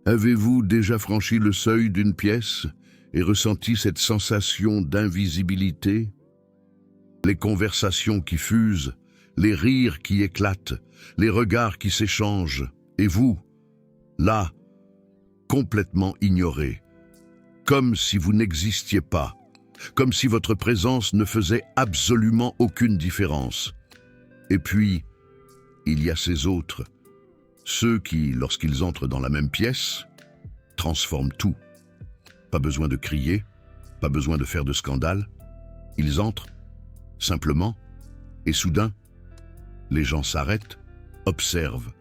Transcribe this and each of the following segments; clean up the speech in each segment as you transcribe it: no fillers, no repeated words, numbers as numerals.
Avez-vous déjà franchi le seuil d'une pièce et ressenti cette sensation d'invisibilité? Les conversations qui fusent, les rires qui éclatent, les regards qui s'échangent, et vous, là, complètement ignoré, comme si vous n'existiez pas, comme si votre présence ne faisait absolument aucune différence. Et puis, il y a ces autres, ceux qui, lorsqu'ils entrent dans la même pièce, transforment tout. Pas besoin de crier, pas besoin de faire de scandale. Ils entrent, simplement, et soudain, les gens s'arrêtent, observent,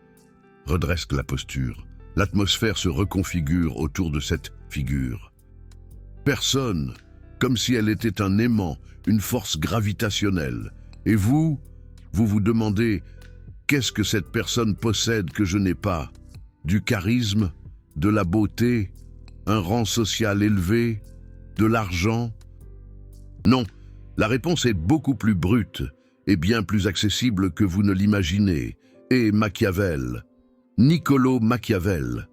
redressent la posture. L'atmosphère se reconfigure autour de cette figure. Personne, comme si elle était un aimant, une force gravitationnelle. Et vous vous demandez, qu'est-ce que cette personne possède que je n'ai pas? Du charisme, de la beauté, un rang social élevé, de l'argent? Non, la réponse est beaucoup plus brute et bien plus accessible que vous ne l'imaginez. Et Machiavel, Niccolò Machiavel,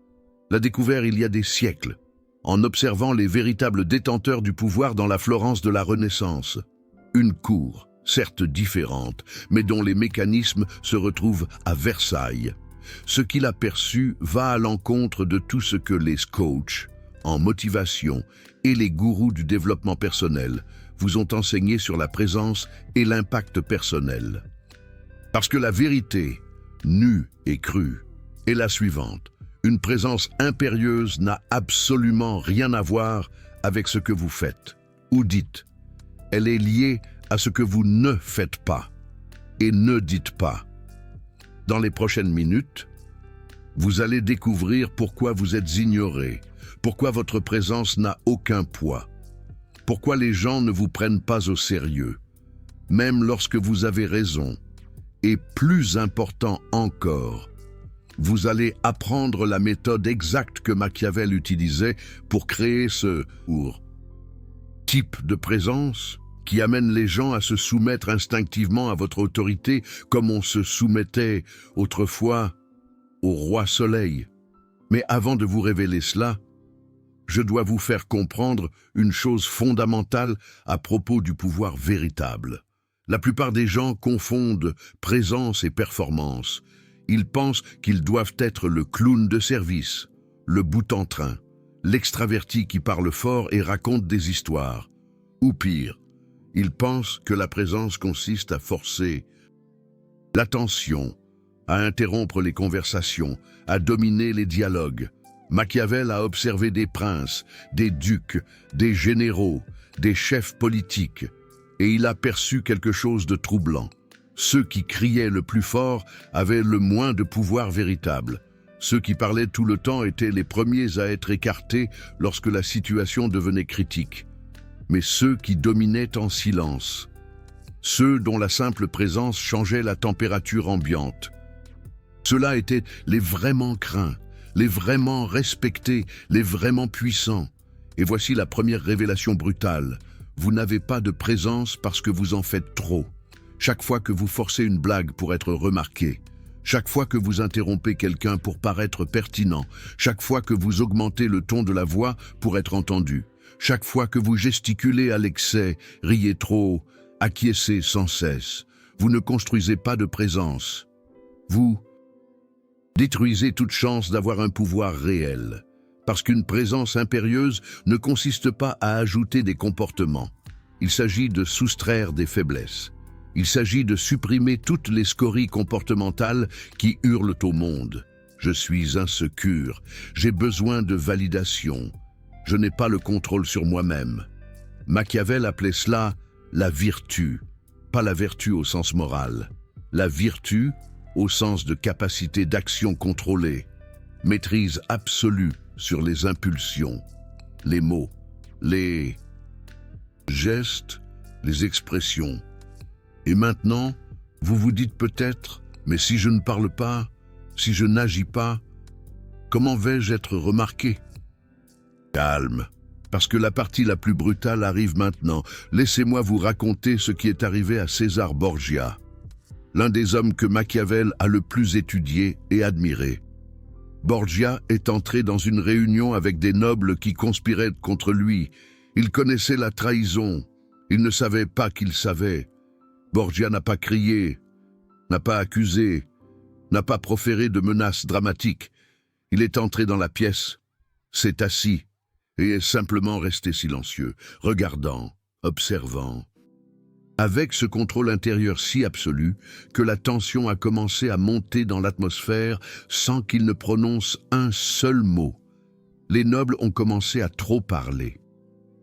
l'a découvert il y a des siècles, en observant les véritables détenteurs du pouvoir dans la Florence de la Renaissance. Une cour, certes différente, mais dont les mécanismes se retrouvent à Versailles. Ce qu'il a perçu va à l'encontre de tout ce que les coachs en motivation et les gourous du développement personnel vous ont enseigné sur la présence et l'impact personnel. Parce que la vérité, nue et crue, est la suivante. Une présence impérieuse n'a absolument rien à voir avec ce que vous faites ou dites. Elle est liée à ce que vous ne faites pas et ne dites pas. Dans les prochaines minutes, vous allez découvrir pourquoi vous êtes ignoré, pourquoi votre présence n'a aucun poids, pourquoi les gens ne vous prennent pas au sérieux, même lorsque vous avez raison. Et plus important encore, vous allez apprendre la méthode exacte que Machiavel utilisait pour créer ce type de présence qui amène les gens à se soumettre instinctivement à votre autorité comme on se soumettait autrefois au roi Soleil. Mais avant de vous révéler cela, je dois vous faire comprendre une chose fondamentale à propos du pouvoir véritable. La plupart des gens confondent présence et performance. Ils pensent qu'ils doivent être le clown de service, le boute-en-train, l'extraverti qui parle fort et raconte des histoires. Ou pire, ils pensent que la présence consiste à forcer l'attention, à interrompre les conversations, à dominer les dialogues. Machiavel a observé des princes, des ducs, des généraux, des chefs politiques, et il a perçu quelque chose de troublant. Ceux qui criaient le plus fort avaient le moins de pouvoir véritable. Ceux qui parlaient tout le temps étaient les premiers à être écartés lorsque la situation devenait critique. Mais ceux qui dominaient en silence, ceux dont la simple présence changeait la température ambiante, ceux-là étaient les vraiment craints, les vraiment respectés, les vraiment puissants. Et voici la première révélation brutale. Vous n'avez pas de présence parce que vous en faites trop. Chaque fois que vous forcez une blague pour être remarqué, chaque fois que vous interrompez quelqu'un pour paraître pertinent, chaque fois que vous augmentez le ton de la voix pour être entendu, chaque fois que vous gesticulez à l'excès, riez trop, acquiescez sans cesse, vous ne construisez pas de présence. Vous détruisez toute chance d'avoir un pouvoir réel. Parce qu'une présence impérieuse ne consiste pas à ajouter des comportements. Il s'agit de soustraire des faiblesses. Il s'agit de supprimer toutes les scories comportementales qui hurlent au monde. Je suis insécure, j'ai besoin de validation. Je n'ai pas le contrôle sur moi-même. Machiavel appelait cela la vertu, pas la vertu au sens moral. La vertu au sens de capacité d'action contrôlée, maîtrise absolue sur les impulsions, les mots, les gestes, les expressions. Et maintenant, vous vous dites peut-être, mais si je ne parle pas, si je n'agis pas, comment vais-je être remarqué? Calme, parce que la partie la plus brutale arrive maintenant. Laissez-moi vous raconter ce qui est arrivé à César Borgia, l'un des hommes que Machiavel a le plus étudié et admiré. Borgia est entré dans une réunion avec des nobles qui conspiraient contre lui. Il connaissait la trahison. Il ne savait pas qu'il savait. Borgia n'a pas crié, n'a pas accusé, n'a pas proféré de menaces dramatiques. Il est entré dans la pièce, s'est assis et est simplement resté silencieux, regardant, observant. Avec ce contrôle intérieur si absolu que la tension a commencé à monter dans l'atmosphère sans qu'il ne prononce un seul mot. Les nobles ont commencé à trop parler,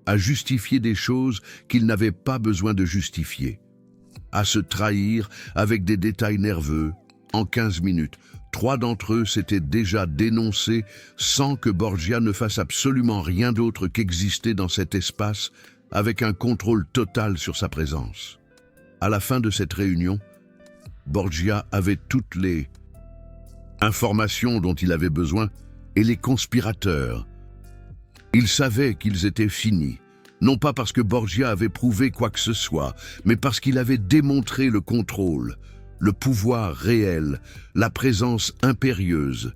à justifier des choses qu'ils n'avaient pas besoin de justifier, à se trahir avec des détails nerveux. En 15 minutes, 3 d'entre eux s'étaient déjà dénoncés sans que Borgia ne fasse absolument rien d'autre qu'exister dans cet espace avec un contrôle total sur sa présence. À la fin de cette réunion, Borgia avait toutes les informations dont il avait besoin et les conspirateurs. Il savait qu'ils étaient finis, non pas parce que Borgia avait prouvé quoi que ce soit, mais parce qu'il avait démontré le contrôle, le pouvoir réel, la présence impérieuse.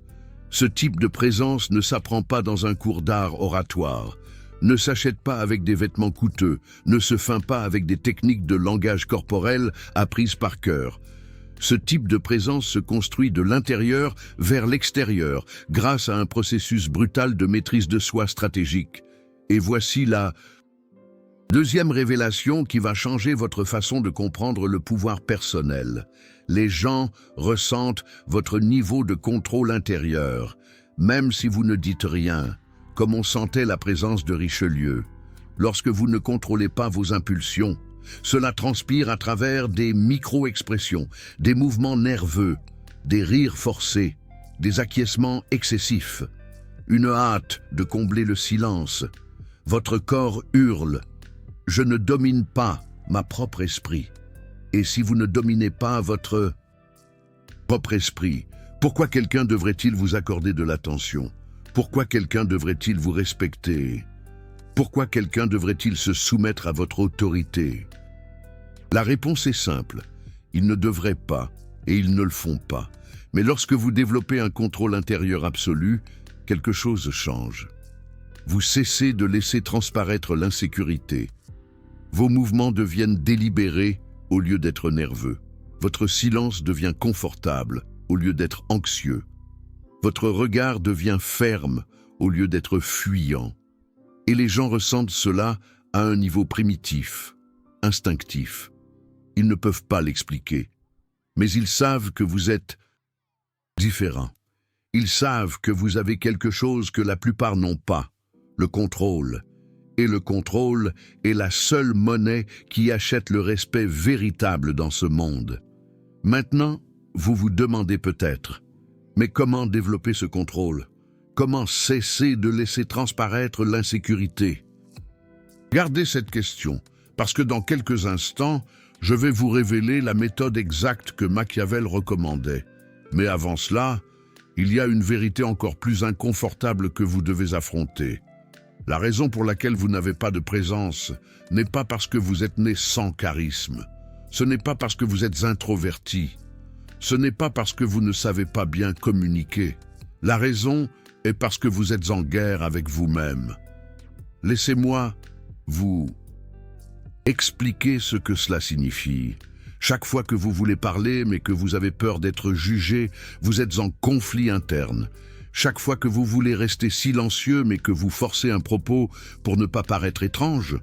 Ce type de présence ne s'apprend pas dans un cours d'art oratoire, ne s'achète pas avec des vêtements coûteux, ne se feint pas avec des techniques de langage corporel apprises par cœur. Ce type de présence se construit de l'intérieur vers l'extérieur, grâce à un processus brutal de maîtrise de soi stratégique. Et voici la deuxième révélation qui va changer votre façon de comprendre le pouvoir personnel. Les gens ressentent votre niveau de contrôle intérieur, même si vous ne dites rien, comme on sentait la présence de Richelieu. Lorsque vous ne contrôlez pas vos impulsions, cela transpire à travers des micro-expressions, des mouvements nerveux, des rires forcés, des acquiescements excessifs, une hâte de combler le silence. Votre corps hurle « Je ne domine pas ma propre esprit ». Et si vous ne dominez pas votre propre esprit, pourquoi quelqu'un devrait-il vous accorder de l'attention ? Pourquoi quelqu'un devrait-il vous respecter? Pourquoi quelqu'un devrait-il se soumettre à votre autorité? La réponse est simple. Ils ne devraient pas, et ils ne le font pas. Mais lorsque vous développez un contrôle intérieur absolu, quelque chose change. Vous cessez de laisser transparaître l'insécurité. Vos mouvements deviennent délibérés au lieu d'être nerveux. Votre silence devient confortable au lieu d'être anxieux. Votre regard devient ferme au lieu d'être fuyant. Et les gens ressentent cela à un niveau primitif, instinctif. Ils ne peuvent pas l'expliquer, mais ils savent que vous êtes différent. Ils savent que vous avez quelque chose que la plupart n'ont pas, le contrôle. Et le contrôle est la seule monnaie qui achète le respect véritable dans ce monde. Maintenant, vous vous demandez peut-être, mais comment développer ce contrôle? Comment cesser de laisser transparaître l'insécurité? Gardez cette question, parce que dans quelques instants, je vais vous révéler la méthode exacte que Machiavel recommandait. Mais avant cela, il y a une vérité encore plus inconfortable que vous devez affronter. La raison pour laquelle vous n'avez pas de présence n'est pas parce que vous êtes né sans charisme. Ce n'est pas parce que vous êtes introverti. Ce n'est pas parce que vous ne savez pas bien communiquer. La raison est parce que vous êtes en guerre avec vous-même. Laissez-moi vous expliquer ce que cela signifie. Chaque fois que vous voulez parler mais que vous avez peur d'être jugé, vous êtes en conflit interne. Chaque fois que vous voulez rester silencieux mais que vous forcez un propos pour ne pas paraître étrange,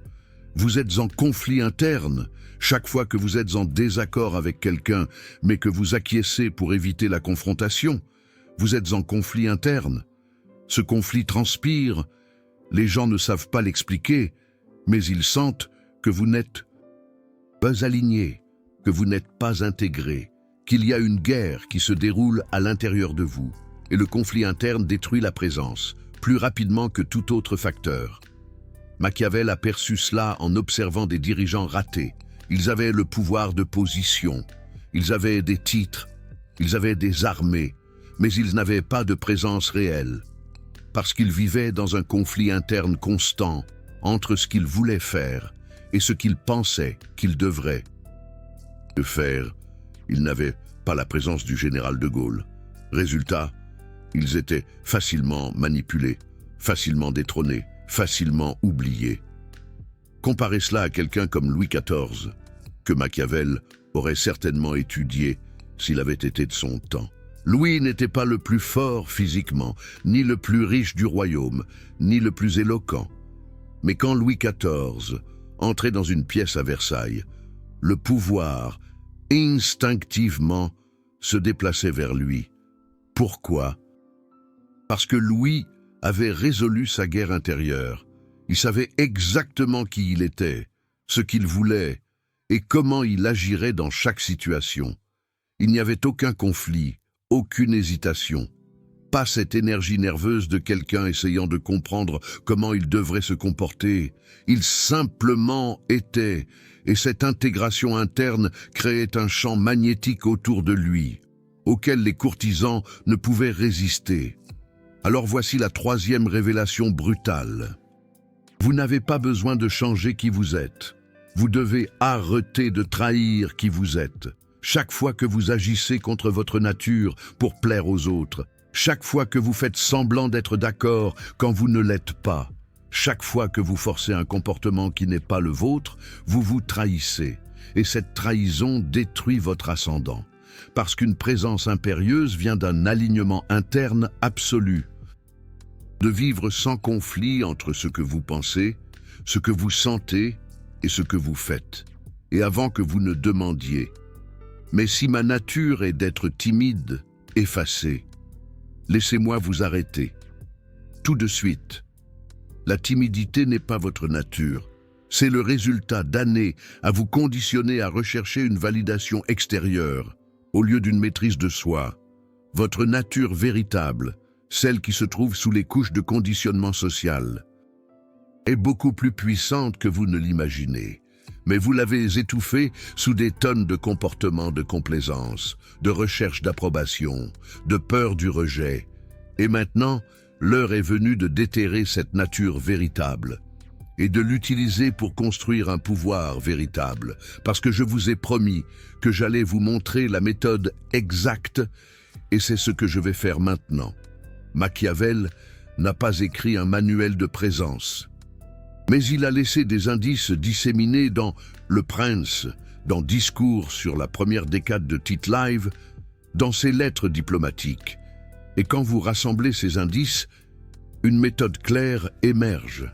vous êtes en conflit interne. Chaque fois que vous êtes en désaccord avec quelqu'un mais que vous acquiescez pour éviter la confrontation, vous êtes en conflit interne. Ce conflit transpire, les gens ne savent pas l'expliquer, mais ils sentent que vous n'êtes pas aligné, que vous n'êtes pas intégré, qu'il y a une guerre qui se déroule à l'intérieur de vous. Et le conflit interne détruit la présence, plus rapidement que tout autre facteur. Machiavel a perçu cela en observant des dirigeants ratés. Ils avaient le pouvoir de position, ils avaient des titres, ils avaient des armées, mais ils n'avaient pas de présence réelle, parce qu'ils vivaient dans un conflit interne constant entre ce qu'ils voulaient faire et ce qu'ils pensaient qu'ils devraient faire. Ils n'avaient pas la présence du général de Gaulle. Résultat, Ils étaient facilement manipulés, facilement détrônés, facilement oubliés. Comparez cela à quelqu'un comme Louis XIV, que Machiavel aurait certainement étudié s'il avait été de son temps. Louis n'était pas le plus fort physiquement, ni le plus riche du royaume, ni le plus éloquent. Mais quand Louis XIV entrait dans une pièce à Versailles, le pouvoir, instinctivement, se déplaçait vers lui. Pourquoi? Parce que Louis avait résolu sa guerre intérieure. Il savait exactement qui il était, ce qu'il voulait et comment il agirait dans chaque situation. Il n'y avait aucun conflit, aucune hésitation. Pas cette énergie nerveuse de quelqu'un essayant de comprendre comment il devrait se comporter. Il simplement était, et cette intégration interne créait un champ magnétique autour de lui, auquel les courtisans ne pouvaient résister. Alors voici la troisième révélation brutale. Vous n'avez pas besoin de changer qui vous êtes. Vous devez arrêter de trahir qui vous êtes. Chaque fois que vous agissez contre votre nature pour plaire aux autres, chaque fois que vous faites semblant d'être d'accord quand vous ne l'êtes pas, chaque fois que vous forcez un comportement qui n'est pas le vôtre, vous vous trahissez. Et cette trahison détruit votre ascendant. Parce qu'une présence impérieuse vient d'un alignement interne absolu. De vivre sans conflit entre ce que vous pensez, ce que vous sentez et ce que vous faites. Et avant que vous ne demandiez. Mais si ma nature est d'être timide, effacée, laissez-moi vous arrêter. Tout de suite. La timidité n'est pas votre nature. C'est le résultat d'années à vous conditionner à rechercher une validation extérieure, au lieu d'une maîtrise de soi. Votre nature véritable, celle qui se trouve sous les couches de conditionnement social, est beaucoup plus puissante que vous ne l'imaginez. Mais vous l'avez étouffée sous des tonnes de comportements de complaisance, de recherche d'approbation, de peur du rejet. Et maintenant, l'heure est venue de déterrer cette nature véritable et de l'utiliser pour construire un pouvoir véritable, parce que je vous ai promis que j'allais vous montrer la méthode exacte, et c'est ce que je vais faire maintenant. Machiavel n'a pas écrit un manuel de présence, mais il a laissé des indices disséminés dans Le Prince, dans Discours sur la première décade de Tite-Live, dans ses lettres diplomatiques. Et quand vous rassemblez ces indices, une méthode claire émerge.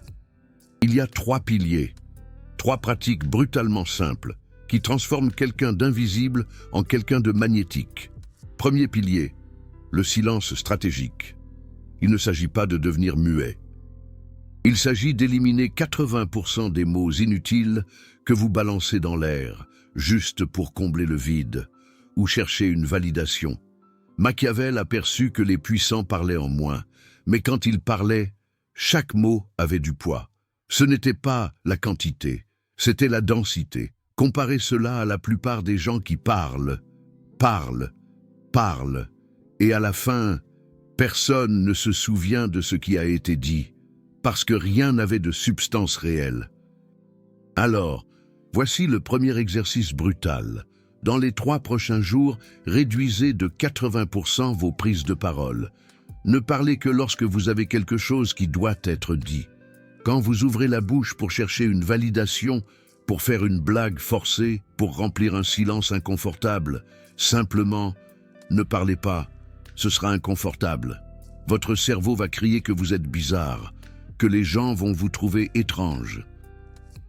Il y a 3 piliers, 3 pratiques brutalement simples, qui transforment quelqu'un d'invisible en quelqu'un de magnétique. Premier pilier, le silence stratégique. Il ne s'agit pas de devenir muet. Il s'agit d'éliminer 80% des mots inutiles que vous balancez dans l'air, juste pour combler le vide, ou chercher une validation. Machiavel aperçut que les puissants parlaient en moins, mais quand ils parlaient, chaque mot avait du poids. Ce n'était pas la quantité, c'était la densité. Comparez cela à la plupart des gens qui parlent, et à la fin, personne ne se souvient de ce qui a été dit, parce que rien n'avait de substance réelle. Alors, voici le premier exercice brutal. Dans les 3 prochains jours, réduisez de 80% vos prises de parole. Ne parlez que lorsque vous avez quelque chose qui doit être dit. Quand vous ouvrez la bouche pour chercher une validation, pour faire une blague forcée, pour remplir un silence inconfortable, simplement, ne parlez pas. Ce sera inconfortable. Votre cerveau va crier que vous êtes bizarre, que les gens vont vous trouver étrange,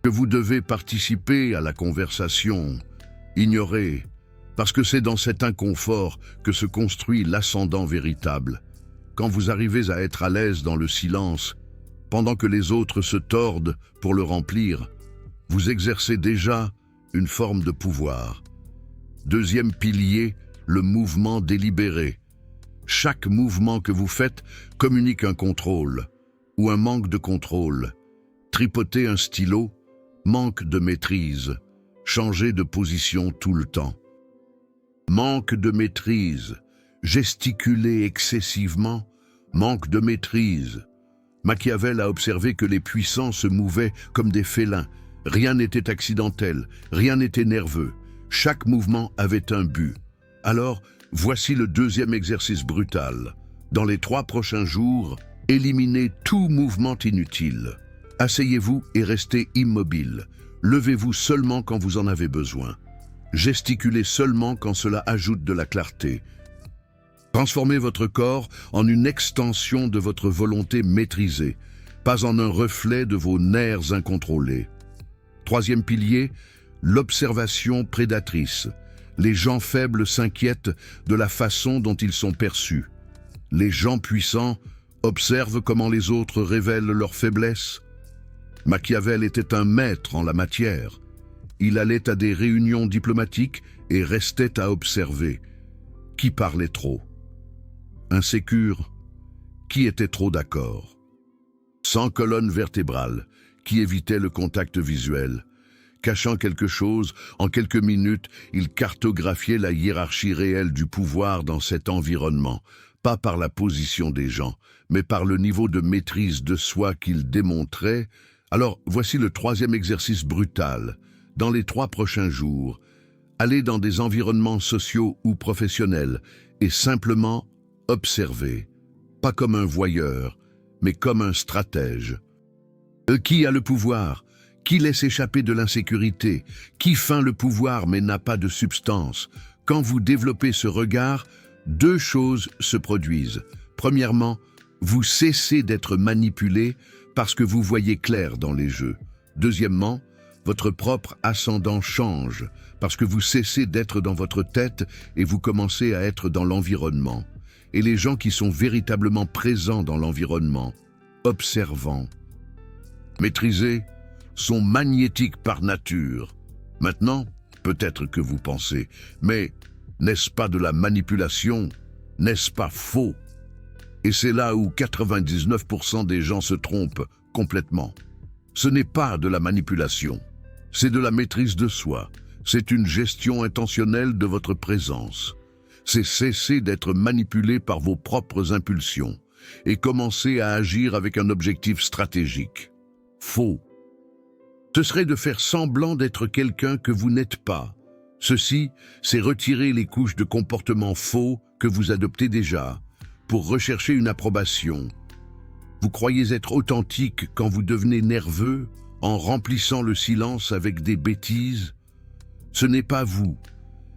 que vous devez participer à la conversation, ignorer, parce que c'est dans cet inconfort que se construit l'ascendant véritable. Quand vous arrivez à être à l'aise dans le silence, pendant que les autres se tordent pour le remplir, vous exercez déjà une forme de pouvoir. Deuxième pilier, le mouvement délibéré. Chaque mouvement que vous faites communique un contrôle ou un manque de contrôle. Tripoter un stylo, manque de maîtrise. Changer de position tout le temps. Manque de maîtrise. Gesticuler excessivement, manque de maîtrise. Machiavel a observé que les puissants se mouvaient comme des félins. Rien n'était accidentel, rien n'était nerveux. Chaque mouvement avait un but. Alors, voici le deuxième exercice brutal. Dans les 3 prochains jours, éliminez tout mouvement inutile. Asseyez-vous et restez immobile. Levez-vous seulement quand vous en avez besoin. Gesticulez seulement quand cela ajoute de la clarté. Transformez votre corps en une extension de votre volonté maîtrisée, pas en un reflet de vos nerfs incontrôlés. 3e pilier, l'observation prédatrice. Les gens faibles s'inquiètent de la façon dont ils sont perçus. Les gens puissants observent comment les autres révèlent leurs faiblesses. Machiavel était un maître en la matière. Il allait à des réunions diplomatiques et restait à observer. Qui parlait trop? Insécure? Qui était trop d'accord? Sans colonne vertébrale, qui évitait le contact visuel. Cachant quelque chose, en quelques minutes, il cartographiait la hiérarchie réelle du pouvoir dans cet environnement, pas par la position des gens, mais par le niveau de maîtrise de soi qu'il démontrait. Alors, voici le 3e exercice brutal. Dans les 3 prochains jours, allez dans des environnements sociaux ou professionnels et simplement observez, pas comme un voyeur, mais comme un stratège. Qui a le pouvoir? Qui laisse échapper de l'insécurité? Qui feint le pouvoir mais n'a pas de substance? Quand vous développez ce regard, 2 choses se produisent. Premièrement, vous cessez d'être manipulé parce que vous voyez clair dans les jeux. Deuxièmement, votre propre ascendant change parce que vous cessez d'être dans votre tête et vous commencez à être dans l'environnement. Et les gens qui sont véritablement présents dans l'environnement, observants, maîtrisés, sont magnétiques par nature. Maintenant, peut-être que vous pensez, mais n'est-ce pas de la manipulation? N'est-ce pas faux? Et c'est là où 99% des gens se trompent complètement. Ce n'est pas de la manipulation, c'est de la maîtrise de soi. C'est une gestion intentionnelle de votre présence. C'est cesser d'être manipulé par vos propres impulsions et commencer à agir avec un objectif stratégique. Faux. Ce serait de faire semblant d'être quelqu'un que vous n'êtes pas. Ceci, c'est retirer les couches de comportements faux que vous adoptez déjà pour rechercher une approbation. Vous croyez être authentique quand vous devenez nerveux en remplissant le silence avec des bêtises? Ce n'est pas vous,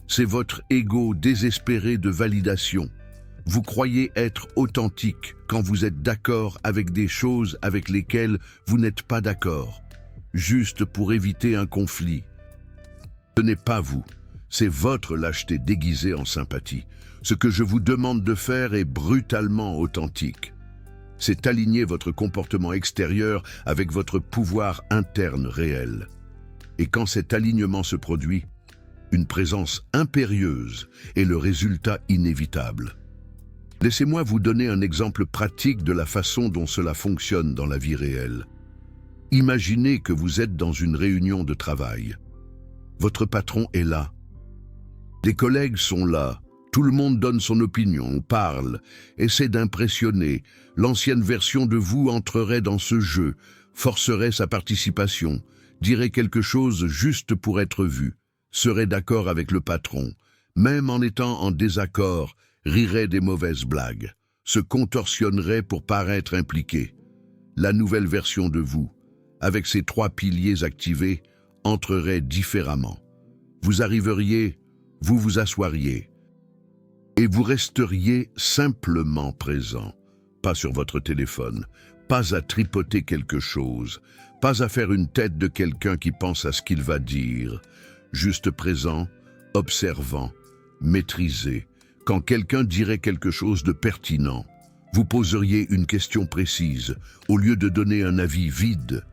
c'est votre ego désespéré de validation. Vous croyez être authentique quand vous êtes d'accord avec des choses avec lesquelles vous n'êtes pas d'accord, juste pour éviter un conflit. Ce n'est pas vous, c'est votre lâcheté déguisée en sympathie. Ce que je vous demande de faire est brutalement authentique. C'est aligner votre comportement extérieur avec votre pouvoir interne réel. Et quand cet alignement se produit, une présence impérieuse est le résultat inévitable. Laissez-moi vous donner un exemple pratique de la façon dont cela fonctionne dans la vie réelle. Imaginez que vous êtes dans une réunion de travail. Votre patron est là. Les collègues sont là. Tout le monde donne son opinion, parle, essaie d'impressionner. L'ancienne version de vous entrerait dans ce jeu, forcerait sa participation, dirait quelque chose juste pour être vu, serait d'accord avec le patron, même en étant en désaccord, rirait des mauvaises blagues, se contorsionnerait pour paraître impliqué. La nouvelle version de vous, avec ses 3 piliers activés, entrerait différemment. Vous arriveriez, vous vous assoiriez, et vous resteriez simplement présent, pas sur votre téléphone, pas à tripoter quelque chose, pas à faire une tête de quelqu'un qui pense à ce qu'il va dire, juste présent, observant, maîtrisé. Quand quelqu'un dirait quelque chose de pertinent, vous poseriez une question précise, au lieu de donner un avis vide.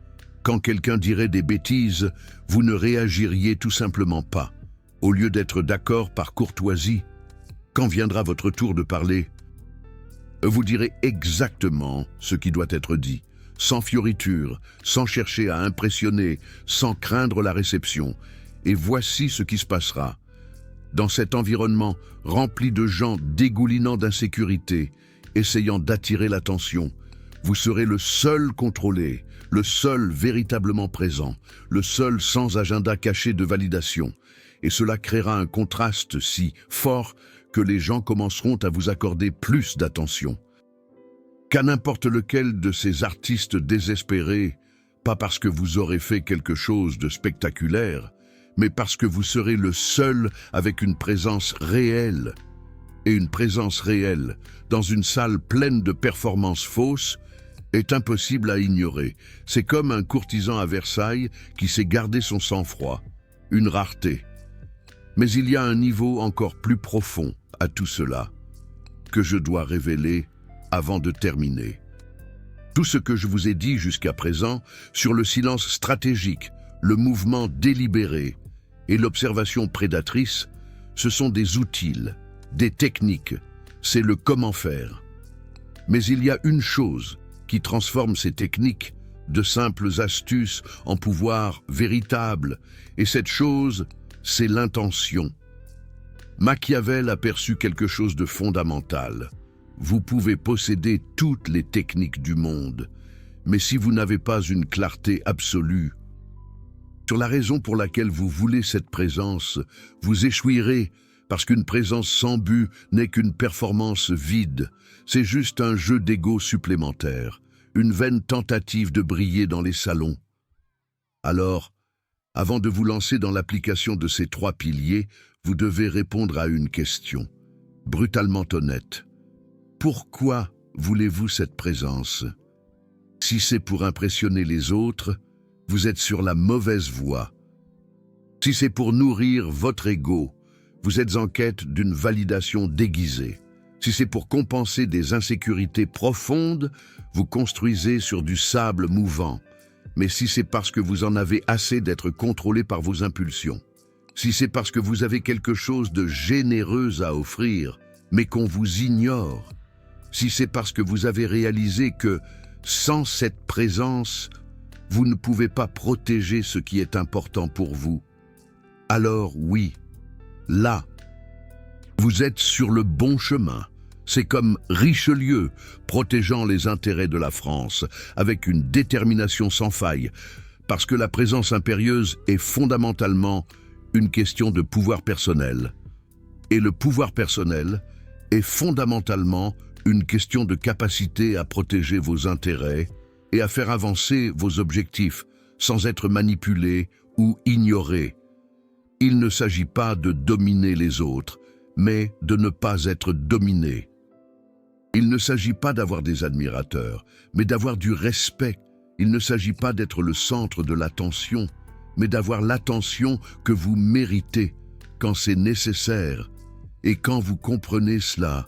Quand quelqu'un dirait des bêtises, vous ne réagiriez tout simplement pas. Au lieu d'être d'accord par courtoisie, quand viendra votre tour de parler, vous direz exactement ce qui doit être dit, sans fioriture, sans chercher à impressionner, sans craindre la réception. Et voici ce qui se passera. Dans cet environnement rempli de gens dégoulinant d'insécurité, essayant d'attirer l'attention, vous serez le seul contrôlé, le seul véritablement présent, le seul sans agenda caché de validation. Et cela créera un contraste si fort que les gens commenceront à vous accorder plus d'attention. qu'à n'importe lequel de ces artistes désespérés, pas parce que vous aurez fait quelque chose de spectaculaire, mais parce que vous serez le seul avec une présence réelle. Et une présence réelle, dans une salle pleine de performances fausses, est impossible à ignorer. C'est comme un courtisan à Versailles qui sait garder son sang-froid, une rareté. Mais il y a un niveau encore plus profond à tout cela, que je dois révéler avant de terminer. Tout ce que je vous ai dit jusqu'à présent sur le silence stratégique, le mouvement délibéré et l'observation prédatrice, ce sont des outils, des techniques, c'est le comment faire. Mais il y a une chose qui transforme ces techniques de simples astuces en pouvoir véritable, et cette chose, c'est l'intention. Machiavel a perçu quelque chose de fondamental. Vous pouvez posséder toutes les techniques du monde, mais si vous n'avez pas une clarté absolue sur la raison pour laquelle vous voulez cette présence, vous échouerez, parce qu'une présence sans but n'est qu'une performance vide. C'est juste un jeu d'ego supplémentaire, une vaine tentative de briller dans les salons. Alors, avant de vous lancer dans l'application de ces 3 piliers, vous devez répondre à une question, brutalement honnête. Pourquoi voulez-vous cette présence? Si c'est pour impressionner les autres, vous êtes sur la mauvaise voie. Si c'est pour nourrir votre ego, vous êtes en quête d'une validation déguisée. Si c'est pour compenser des insécurités profondes, vous construisez sur du sable mouvant. Mais si c'est parce que vous en avez assez d'être contrôlé par vos impulsions, si c'est parce que vous avez quelque chose de généreux à offrir, mais qu'on vous ignore, si c'est parce que vous avez réalisé que, sans cette présence, vous ne pouvez pas protéger ce qui est important pour vous, alors oui, là, vous êtes sur le bon chemin. C'est comme Richelieu, protégeant les intérêts de la France, avec une détermination sans faille, parce que la présence impérieuse est fondamentalement une question de pouvoir personnel. Et le pouvoir personnel est fondamentalement une question de capacité à protéger vos intérêts et à faire avancer vos objectifs sans être manipulé ou ignoré. Il ne s'agit pas de dominer les autres, mais de ne pas être dominé. Il ne s'agit pas d'avoir des admirateurs, mais d'avoir du respect. Il ne s'agit pas d'être le centre de l'attention, mais d'avoir l'attention que vous méritez quand c'est nécessaire. Et quand vous comprenez cela,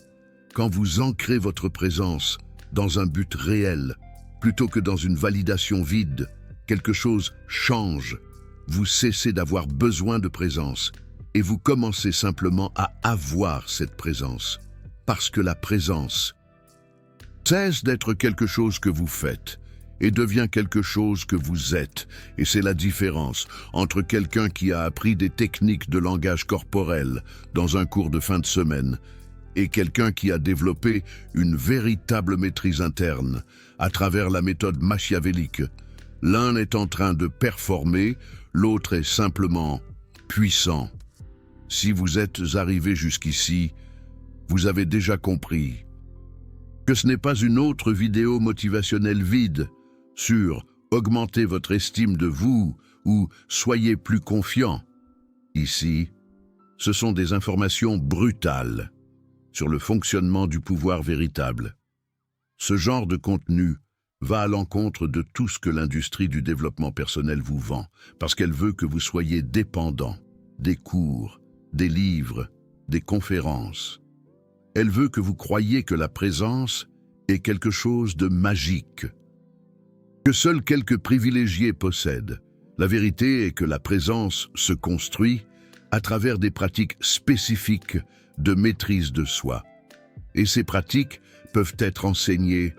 quand vous ancrez votre présence dans un but réel, plutôt que dans une validation vide, quelque chose change. Vous cessez d'avoir besoin de présence et vous commencez simplement à avoir cette présence. Parce que la présence cesse d'être quelque chose que vous faites et devient quelque chose que vous êtes. Et c'est la différence entre quelqu'un qui a appris des techniques de langage corporel dans un cours de fin de semaine et quelqu'un qui a développé une véritable maîtrise interne à travers la méthode machiavélique. L'un est en train de performer, l'autre est simplement puissant. Si vous êtes arrivé jusqu'ici, vous avez déjà compris que ce n'est pas une autre vidéo motivationnelle vide sur « augmenter votre estime de vous » ou « soyez plus confiant ». Ici, ce sont des informations brutales sur le fonctionnement du pouvoir véritable. Ce genre de contenu va à l'encontre de tout ce que l'industrie du développement personnel vous vend, parce qu'elle veut que vous soyez dépendant des cours, des livres, des conférences. Elle veut que vous croyiez que la présence est quelque chose de magique, que seuls quelques privilégiés possèdent. La vérité est que la présence se construit à travers des pratiques spécifiques de maîtrise de soi. Et ces pratiques peuvent être enseignées,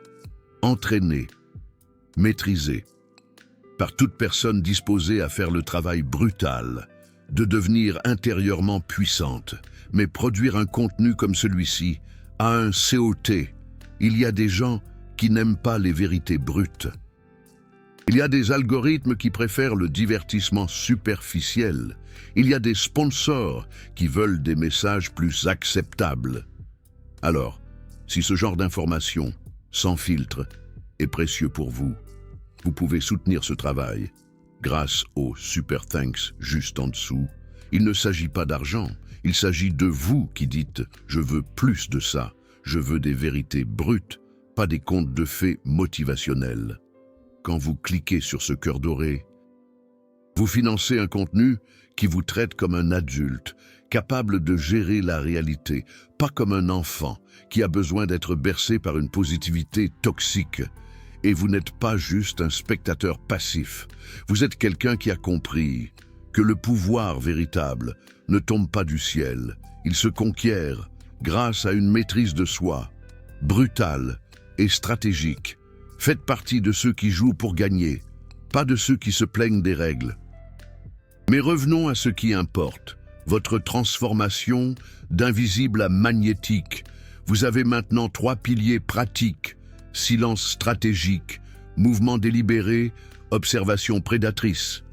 entraînées, maîtrisées par toute personne disposée à faire le travail brutal de devenir intérieurement puissante. Mais produire un contenu comme celui-ci a un COT. Il y a des gens qui n'aiment pas les vérités brutes. Il y a des algorithmes qui préfèrent le divertissement superficiel. Il y a des sponsors qui veulent des messages plus acceptables. Alors, si ce genre d'information sans filtre, est précieux pour vous. Vous pouvez soutenir ce travail grâce au Super Thanks juste en dessous. Il ne s'agit pas d'argent, il s'agit de vous qui dites « je veux plus de ça, je veux des vérités brutes, pas des contes de fées motivationnels ». Quand vous cliquez sur ce cœur doré, vous financez un contenu qui vous traite comme un adulte, capable de gérer la réalité, pas comme un enfant qui a besoin d'être bercé par une positivité toxique. Et vous n'êtes pas juste un spectateur passif, vous êtes quelqu'un qui a compris que le pouvoir véritable ne tombe pas du ciel, il se conquiert grâce à une maîtrise de soi, brutale et stratégique. Faites partie de ceux qui jouent pour gagner, pas de ceux qui se plaignent des règles. Mais revenons à ce qui importe, votre transformation d'invisible à magnétique. Vous avez maintenant 3 piliers pratiques: silence stratégique, mouvement délibéré, observation prédatrice.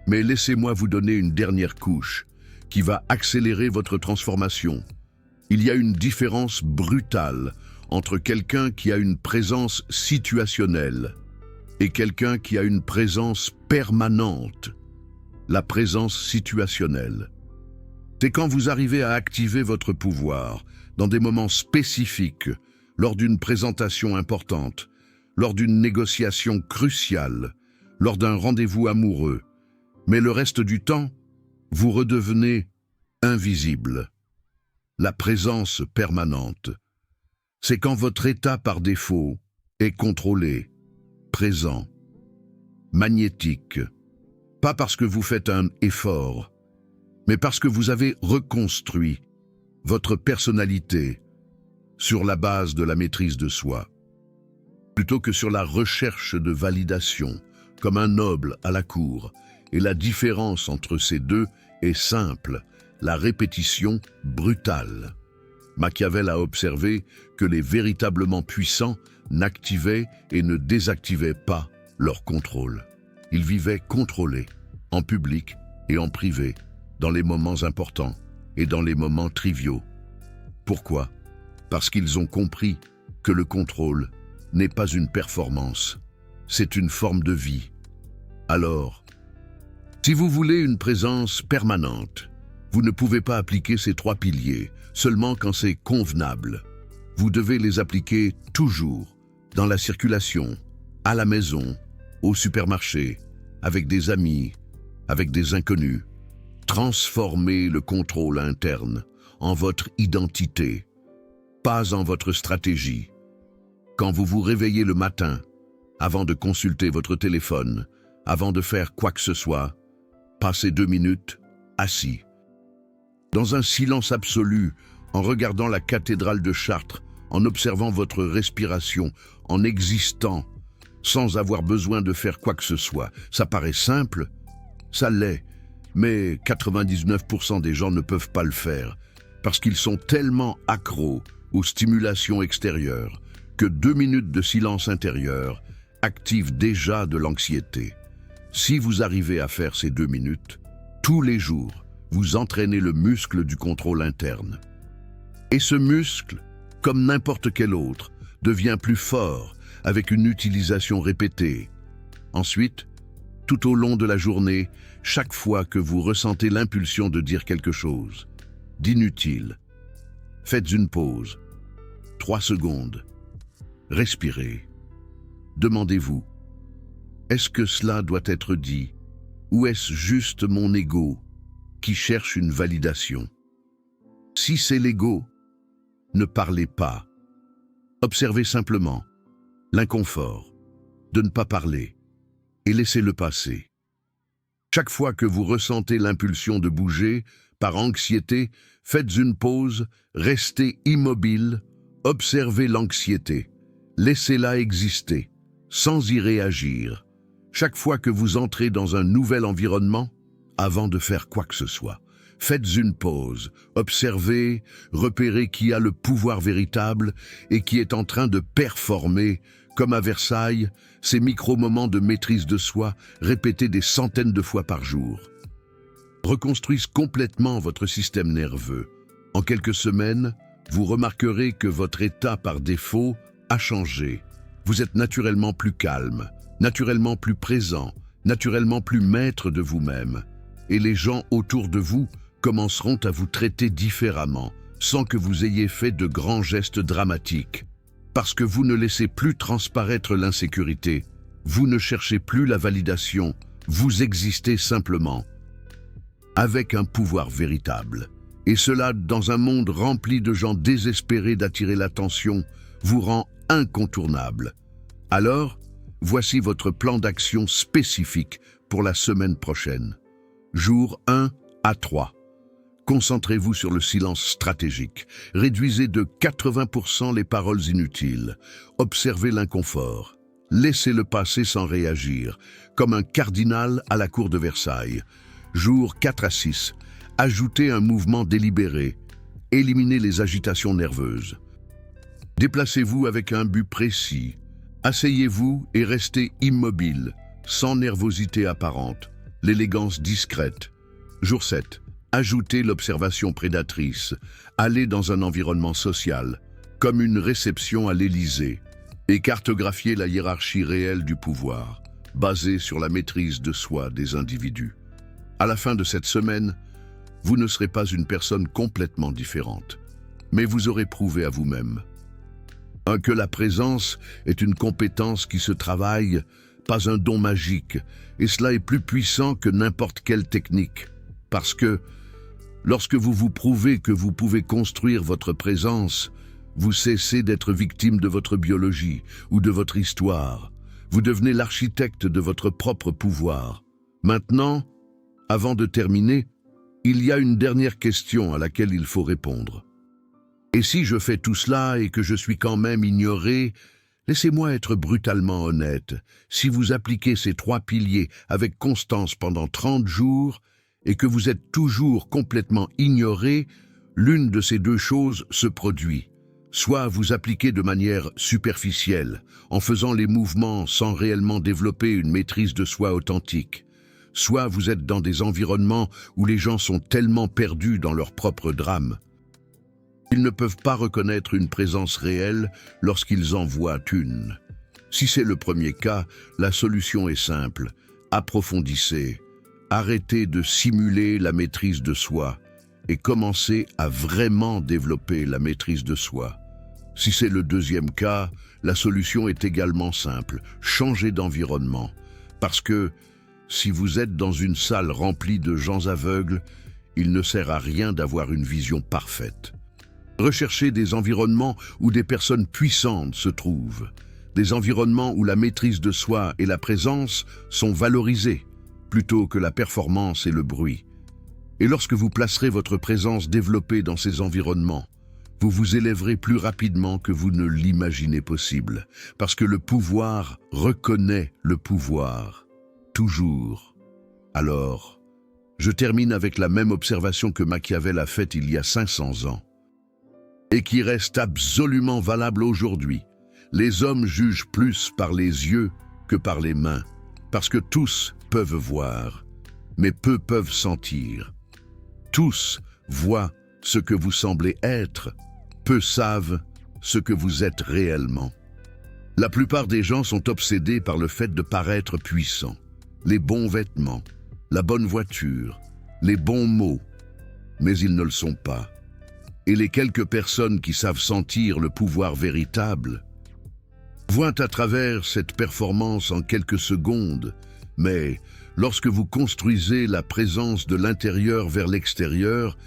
Mais laissez-moi vous donner une dernière couche qui va accélérer votre transformation. Il y a une différence brutale entre quelqu'un qui a une présence situationnelle et quelqu'un qui a une présence permanente. La présence situationnelle, c'est quand vous arrivez à activer votre pouvoir dans des moments spécifiques, lors d'une présentation importante, lors d'une négociation cruciale, lors d'un rendez-vous amoureux. Mais le reste du temps, vous redevenez invisible. La présence permanente, c'est quand votre état par défaut est contrôlé, présent, magnétique. Pas parce que vous faites un effort, mais parce que vous avez reconstruit votre personnalité sur la base de la maîtrise de soi, plutôt que sur la recherche de validation, comme un noble à la cour. Et la différence entre ces deux est simple, la répétition brutale. Machiavel a observé que les véritablement puissants n'activaient et ne désactivaient pas leur contrôle. Ils vivaient contrôlés, en public et en privé, dans les moments importants et dans les moments triviaux. Pourquoi? Parce qu'ils ont compris que le contrôle n'est pas une performance, c'est une forme de vie. Alors, si vous voulez une présence permanente, vous ne pouvez pas appliquer ces 3 piliers seulement quand c'est convenable. Vous devez les appliquer toujours, dans la circulation, à la maison, au supermarché, avec des amis, avec des inconnus. Transformez le contrôle interne en votre identité, pas en votre stratégie. Quand vous vous réveillez le matin, avant de consulter votre téléphone, avant de faire quoi que ce soit, passez 2 minutes assis, dans un silence absolu, en regardant la cathédrale de Chartres, en observant votre respiration, en existant, sans avoir besoin de faire quoi que ce soit. Ça paraît simple, ça l'est, mais 99% des gens ne peuvent pas le faire, parce qu'ils sont tellement accros aux stimulations extérieures que 2 minutes de silence intérieur activent déjà de l'anxiété. Si vous arrivez à faire ces 2 minutes, tous les jours, vous entraînez le muscle du contrôle interne. Et ce muscle, comme n'importe quel autre, devient plus fort avec une utilisation répétée. Ensuite, tout au long de la journée, chaque fois que vous ressentez l'impulsion de dire quelque chose d'inutile, faites une pause, 3 secondes, respirez. Demandez-vous, est-ce que cela doit être dit ou est-ce juste mon ego qui cherche une validation? Si c'est l'ego, ne parlez pas. Observez simplement l'inconfort de ne pas parler et laissez-le passer. Chaque fois que vous ressentez l'impulsion de bouger, par anxiété, faites une pause, restez immobile, observez l'anxiété, laissez-la exister, sans y réagir. Chaque fois que vous entrez dans un nouvel environnement, avant de faire quoi que ce soit, faites une pause, observez, repérez qui a le pouvoir véritable et qui est en train de performer, comme à Versailles, ces micro-moments de maîtrise de soi répétés des centaines de fois par jour. Reconstruisent complètement votre système nerveux. En quelques semaines, vous remarquerez que votre état par défaut a changé. Vous êtes naturellement plus calme, naturellement plus présent, naturellement plus maître de vous-même. Et les gens autour de vous commenceront à vous traiter différemment, sans que vous ayez fait de grands gestes dramatiques. Parce que vous ne laissez plus transparaître l'insécurité, vous ne cherchez plus la validation, vous existez simplement, avec un pouvoir véritable. Et cela, dans un monde rempli de gens désespérés d'attirer l'attention, vous rend incontournable. Alors, voici votre plan d'action spécifique pour la semaine prochaine. Jour 1 à 3. Concentrez-vous sur le silence stratégique. Réduisez de 80% les paroles inutiles. Observez l'inconfort. Laissez-le passer sans réagir, comme un cardinal à la cour de Versailles. Jour 4 à 6. Ajoutez un mouvement délibéré. Éliminez les agitations nerveuses. Déplacez-vous avec un but précis. Asseyez-vous et restez immobile, sans nervosité apparente, l'élégance discrète. Jour 7. Ajoutez l'observation prédatrice. Allez dans un environnement social, comme une réception à l'Élysée, et cartographiez la hiérarchie réelle du pouvoir, basée sur la maîtrise de soi des individus. À la fin de cette semaine, vous ne serez pas une personne complètement différente, mais vous aurez prouvé à vous-même que la présence est une compétence qui se travaille, pas un don magique, et cela est plus puissant que n'importe quelle technique, parce que lorsque vous vous prouvez que vous pouvez construire votre présence, vous cessez d'être victime de votre biologie ou de votre histoire. Vous devenez l'architecte de votre propre pouvoir. Maintenant, avant de terminer, il y a une dernière question à laquelle il faut répondre. Et si je fais tout cela et que je suis quand même ignoré, laissez-moi être brutalement honnête. Si vous appliquez ces 3 piliers avec constance pendant 30 jours et que vous êtes toujours complètement ignoré, l'une de ces 2 choses se produit. Soit vous appliquez de manière superficielle, en faisant les mouvements sans réellement développer une maîtrise de soi authentique. Soit vous êtes dans des environnements où les gens sont tellement perdus dans leur propre drame. Ils ne peuvent pas reconnaître une présence réelle lorsqu'ils en voient une. Si c'est le premier cas, la solution est simple. Approfondissez. Arrêtez de simuler la maîtrise de soi et commencez à vraiment développer la maîtrise de soi. Si c'est le deuxième cas, la solution est également simple. Changez d'environnement. Parce que si vous êtes dans une salle remplie de gens aveugles, il ne sert à rien d'avoir une vision parfaite. Recherchez des environnements où des personnes puissantes se trouvent. Des environnements où la maîtrise de soi et la présence sont valorisées, plutôt que la performance et le bruit. Et lorsque vous placerez votre présence développée dans ces environnements, vous vous élèverez plus rapidement que vous ne l'imaginez possible, parce que le pouvoir reconnaît le pouvoir. Toujours. Alors, je termine avec la même observation que Machiavel a faite il y a 500 ans, et qui reste absolument valable aujourd'hui. Les hommes jugent plus par les yeux que par les mains, parce que tous peuvent voir, mais peu peuvent sentir. Tous voient ce que vous semblez être, peu savent ce que vous êtes réellement. La plupart des gens sont obsédés par le fait de paraître puissants. Les bons vêtements, la bonne voiture, les bons mots, mais ils ne le sont pas. Et les quelques personnes qui savent sentir le pouvoir véritable voient à travers cette performance en quelques secondes, mais lorsque vous construisez la présence de l'intérieur vers l'extérieur,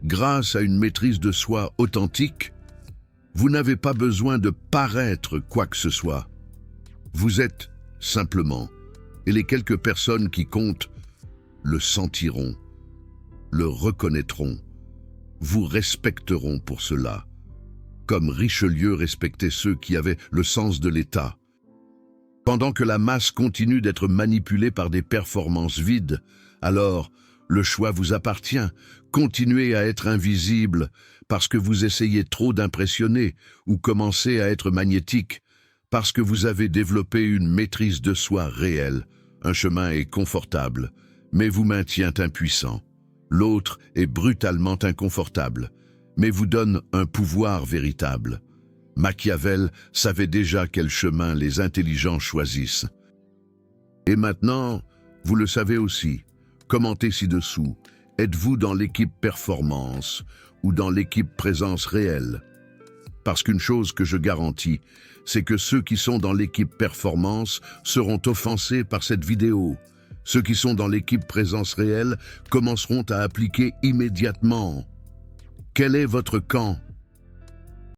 grâce à une maîtrise de soi authentique, vous n'avez pas besoin de paraître quoi que ce soit. Vous êtes simplement, et les quelques personnes qui comptent le sentiront, le reconnaîtront, vous respecteront pour cela, comme Richelieu respectait ceux qui avaient le sens de l'État. Pendant que la masse continue d'être manipulée par des performances vides, alors le choix vous appartient. Continuez à être invisible parce que vous essayez trop d'impressionner ou commencez à être magnétique parce que vous avez développé une maîtrise de soi réelle. Un chemin est confortable, mais vous maintient impuissant. L'autre est brutalement inconfortable, mais vous donne un pouvoir véritable. Machiavel savait déjà quel chemin les intelligents choisissent. Et maintenant, vous le savez aussi. Commentez ci-dessous. Êtes-vous dans l'équipe performance ou dans l'équipe présence réelle? Parce qu'une chose que je garantis, c'est que ceux qui sont dans l'équipe performance seront offensés par cette vidéo. Ceux qui sont dans l'équipe présence réelle commenceront à appliquer immédiatement. Quel est votre camp?